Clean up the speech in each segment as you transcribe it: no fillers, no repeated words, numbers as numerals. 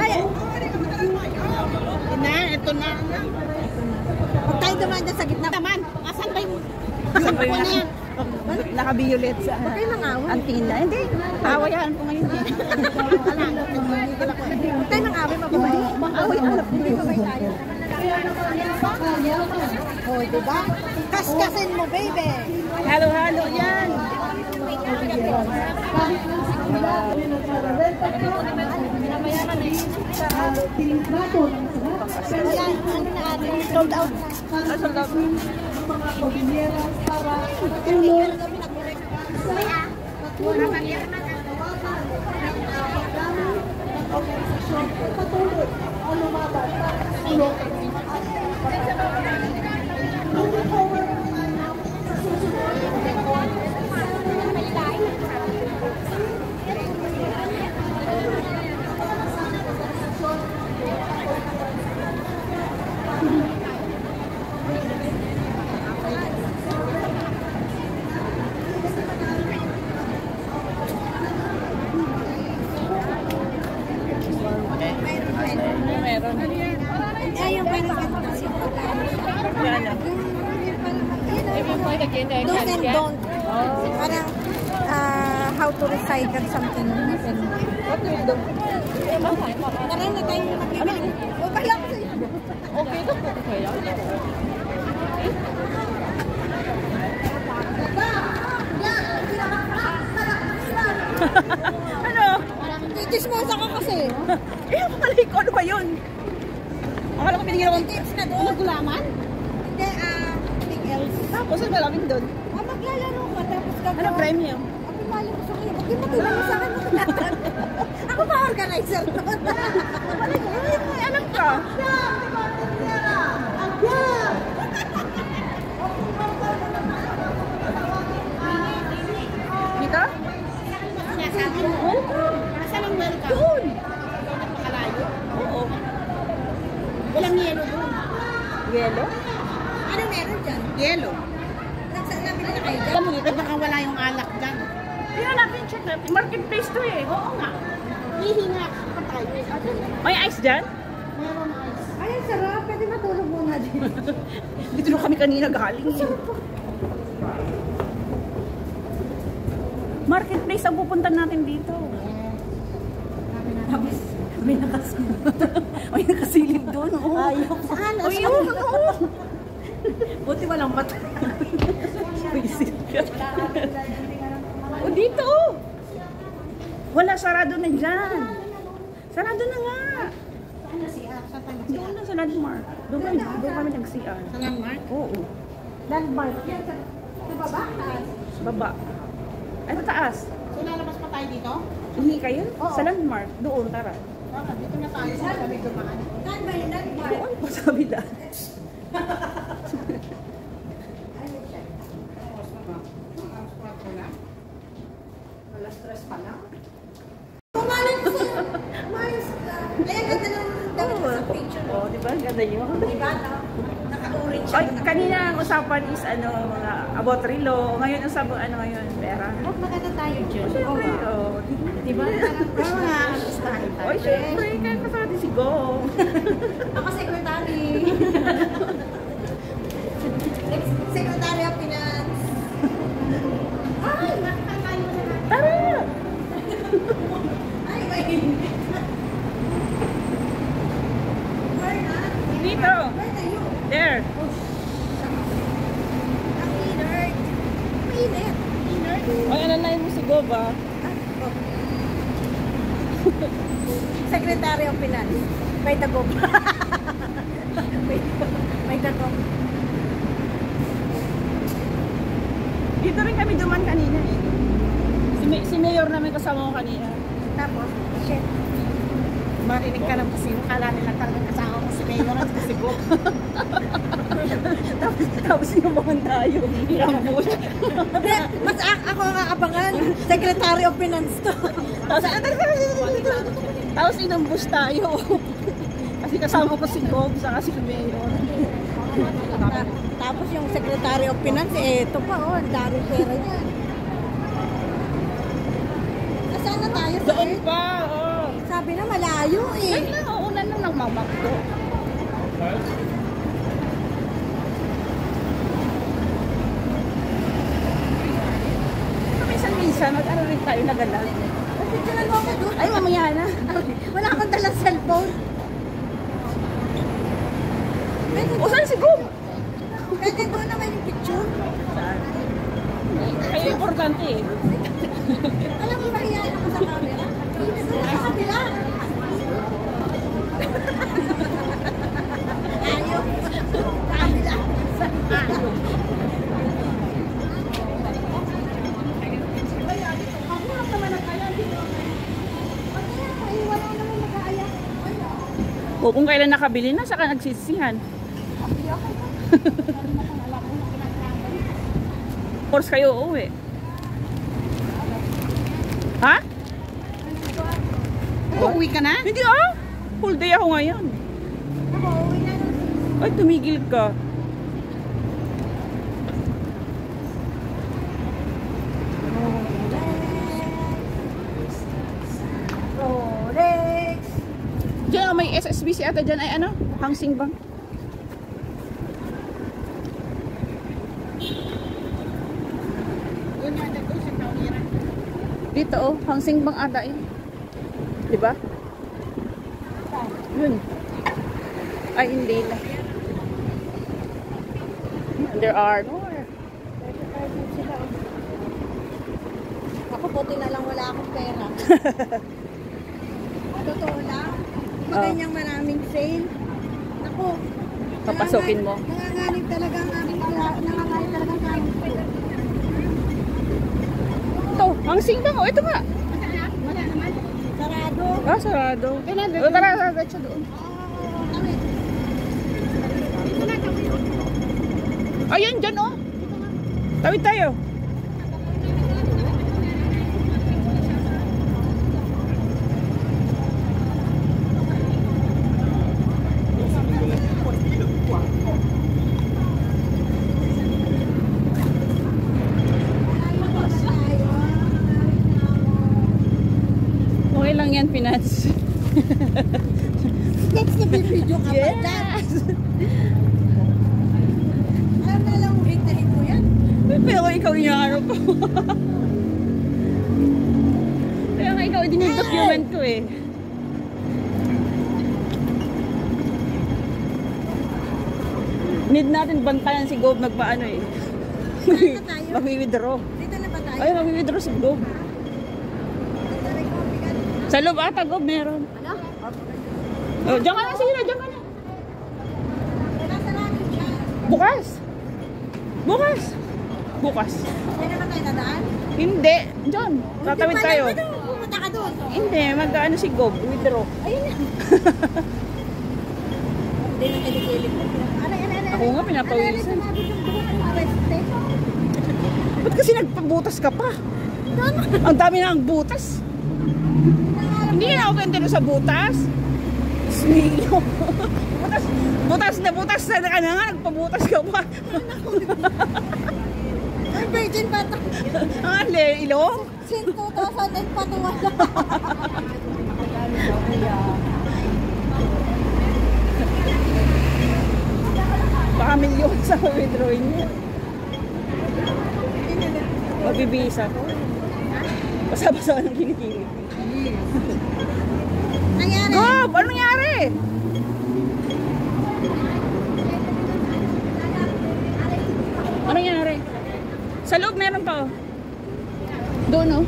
Ay! Ito na. Huwag tayo dumaan dyan sa gitna. Naman, asan ba yung... Asan ba yun? Naka-violet sa antina. Hindi. Awayan po ngayon. Huwag tayo nang away, mababay. Away, alap. Mababay tayo. Oh, diba? Kaskasin mo, baby. Halo-halo yan. Sold out. Sold out. Do's and don't. Parang how to recycle something. What do you do? Parang na tayo nakikita. Okay lang sa'yo. Okay lang po kaya. Ano? Chismosa ka kasi. Eh, makalay ko. Ano ba yun? Akala ko binigyan akong tips na doon. Gulaman? Hindi, tapos ang malamig doon. Maglalaro ka tapos gagawin. Ano premium? Ako malam ko sa kanya. Bakit matulong mo sa akin? Ako pa organizer doon. May alam ka. Dito? Welcome. Nasaan ang welcome? Doon. Napakalayo? Oo. Walang yelo doon. Yelo? Ano meron dyan? Yelo. Nabili na kayo dyan? Alam mo, baka wala yung alak dyan. Kaya natin check natin. Marketplace to eh. Oo nga. Hihinga pa tayo. May ice dyan? Meron ice. Ay, ang sarap. Pwede matulog muna din. Dito na kami kanina galing. Marketplace ang pupuntan natin dito. Tapos, may nakasilip doon. Ayaw. Saan? Oo. Buti walang mata. Visit ka. O dito. Wala, sarado na dyan. Sarado na nga. Saan na CR? Doon na sa landmark. Doon kami nag-CR. Sa landmark? Oo. Landmark. Sa baba? Sa baba. Ay, sa taas. So, lalabas pa tayo dito? Hindi kayo? Sa landmark. Doon, tara. Dito na tayo sa kami dumaan. Saan ba yung landmark? Doon pa sa kabila. Alas 3 pa lang. Pumalit ko sa'yo. Mayos ka. Ay, ang ganda ng damit sa picture. Oo, diba? Ang ganda yun. Diba? Naka-orange siya. Kanina ang usapan is mga about relo. Ngayon ang usapan ngayon, pera. Maganda tayo dyan. Siyempre, oo. Diba? Parang nga, alustahin tayo. Oy, siyempre. Kaya kasama din si Gong. Ako secretary. Secretary of Finance. Ay, nakakakayo na lang. Tara! Ay, wait. Where na? Dito. Where na you? There. Ang inert. Mainit. Inert. Ay, ananayin mo si Gob, ah. Secretary of Finance. May Gob. May Gob. Dito rin kami duman kanina eh. Si Mayor namin kasama ko kanina. Tapos, shit. Marinig ka lang kasi kala nila talagang kasama ko si Mayor at si Gob. Tapos inumangan tayo. Ambush. Mas ako ang aabangan. Secretary of Finance to. Tapos inambush tayo. Kasi kasama ko si Gob saka si Mayor. Tapos yung Secretary of Finance, eto pa, ang dari pera niya. Nasaan na tayo? Doon pa, Sa Sabi na malayo eh. Ay, nauunan lang ng mamakdo. Minsan, mag-ano rin tayo nagalag. Picturean mo ako doon. Ay, mamaya na. Wala akong dalang cellphone. O, saan si Gob? Pwede doon naman yung picture. Kaya importante eh. Alam mo, mahihayin ako sa camera. Doon sa kabila. Ayaw. Sa kabila. O, kung kailan nakabili na, saka nagsisisihan. Course kayo uuwi. Ha? Uuwi ka na? Hindi ah. Full day ako ngayon. Ako, uuwi na lang. Ay, tumigil ka. Rolex. Diyan, may SSBC ata dyan ay ano? Hangsing Bank. Dito oh, Hangsing Bank ata yun. Diba? Yun. Ay, hindi na. There are more. Ako, buti na lang wala akong pera. Totoo lang. Maganyang maraming sale. Ako. Papasokin mo. Nanganganib talaga ang aking nanganganib talaga ang aking pera. Ito, Hangsing Bank. Oh, ito nga. Wala naman. Sarado. Ah, sarado. O, tara, siya doon. Ayun, dyan oh. Tawid tayo. Okay lang yan, Pinats. Next na video ka pa dyan. Yes! Alam na lang hit mo yan. Pero ikaw yung araw ko. Kaya nga ikaw din yung document ko eh. Need natin bantayan si Gob magpaano eh. Saan na tayo? Mag-withdraw. Dito na ba tayo? Ay, mag-withdraw si Gob. Sa loob ata, Gob, meron. Ano? Oh, diyan ka na, sige na, diyan ka na. Nasa natin siya. Bukas. Bukas. Bukas. Hindi na ba tayo nadaan? Hindi. Diyan. Tatawid tayo. Pumunta ka doon. Hindi. Mag-ano si Gob. Withdraw. Ayun na. Hindi na kilikilip. Ako nga, pinapawisan. Arrested. Ba't kasi nagpabutas ka pa? Ang dami na ang butas. Hindi na ako ganda sa butas. Smilo. butas na ka na nga. Nagpabutas ka pa. Ay, virgin ba ito? Ang ilong? Since 2008 pa ito wala. Baka milyon sa withdrawing niya. Mabibisa ko. Basa-basa ng kinikili. Nangyari? Gob! Ano nangyari? Ano nangyari? Sa loob meron pa oh. Doon oh.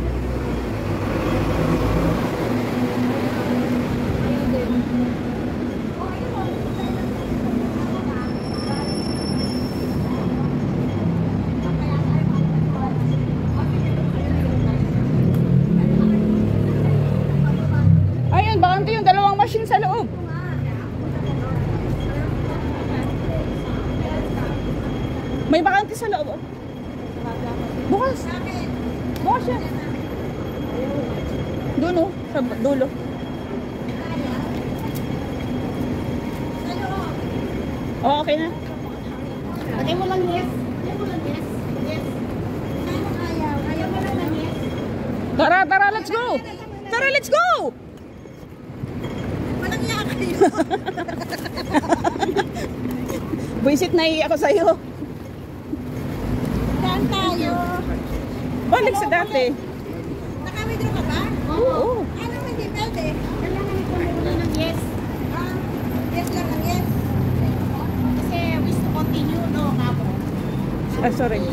Ayun, bakante yung dalawang machine sa loob. May bakante sa loob oh. Bukas. Bukas yan. Doon oh, sa dulo. Oh, okay na. Lagay mo lang yes. Lagay mo lang yes. Yes. Ayaw mo lang yes. Tara, let's go. Tara, let's go. Buisit na ako sa'yo. Saan tayo? Balik sa dati. Naka-withdraw ka ba? Oo. Ano hindi pwede? Kailangan ito ng yes. Yes lang ang yes. Kasi wish to continue, no, kamo? Ah, sorry.